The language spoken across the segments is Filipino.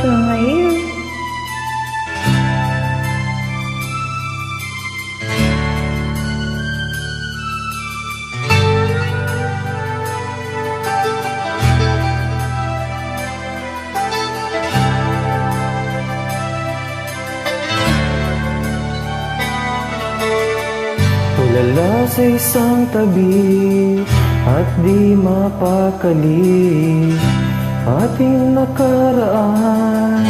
to my ear. Tulala sa isang tabi at di mapakali, ating nakaraan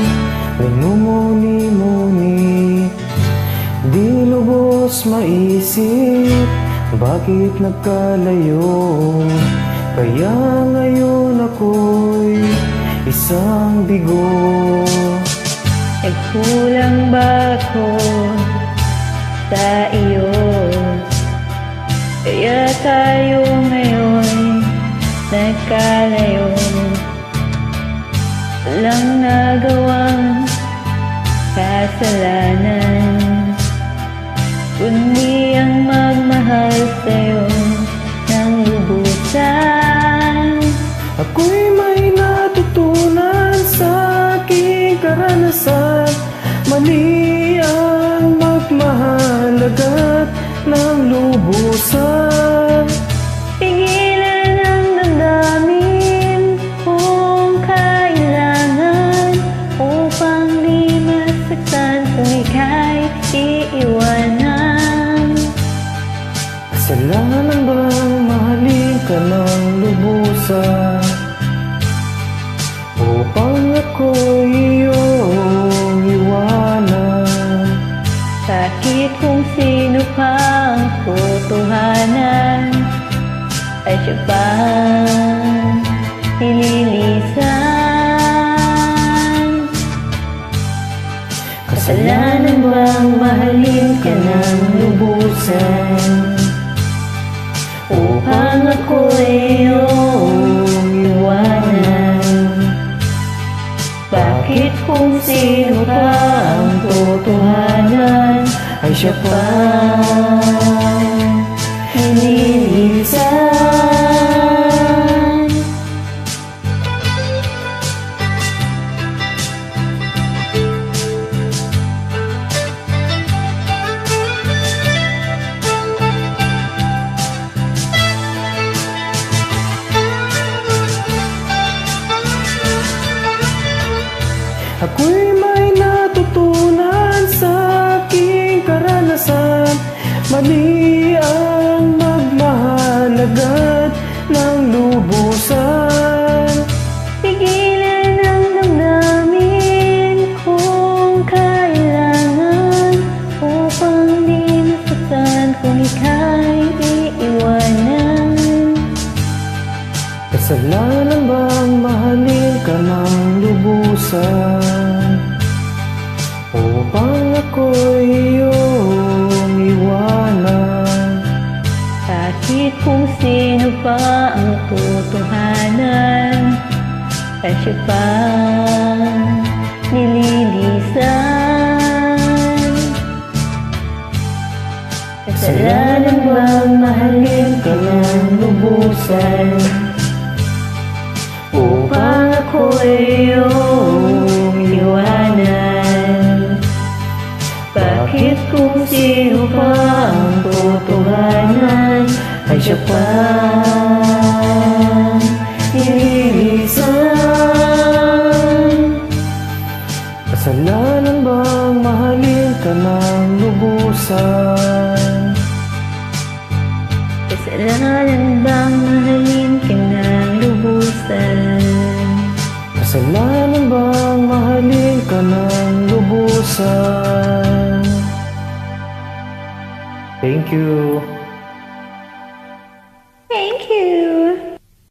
minumuni-muni. Di lubos maisip bakit nagkalayo, kaya ngayon ako'y isang bigo. Nagkulang ba ako sa iyo? Kaya tayo ngayon nagkalayo. Walang nagawang kasalanan, kundi ang magmahal sa'yo ng lubusan. Ako'y may natutunan sa aking karanasan, mali ang magmahal agad ng lubusan. Pigilan ang damdamin kung kailangan, upang di masaktan kung ika'y iiwanan. Kasalanan bang mahalin ka ng lubusan, upang ako'y iyong iwanan? Bakit kung sino pa ang totohanan ay siya pang nililisan? Kasalanan bang mahalin ka ng lubusan, upang ako'y iyong iwanan? Bakit kung sino pa ang totohanan ay siya pa nililisan? Ako'y may natutunan sa aking karanasan, mali ang magmahal agad ng lubusan. Pigilan ang damdamin kung kailangan, upang di masaktan kung ika'y iiwanan. Kasalanan bang mahalin ka ng lubusan, upang ako'y iyong iwanan? Bakit kung sino pa ang totohanan ay siya pang nililisan? Kasalanan bang mahalin ka ng lubusan, upang ako'y iyong iwanan? Bakit kung sino pa ang totohanan ay siya pa nililisan? Kasalanan bang mahalin ka ng lubusan, Kasalanan bang mahalin ka ng lubusan? kasalanan bang mahalin ka ng lubusan? Thank you. Thank you!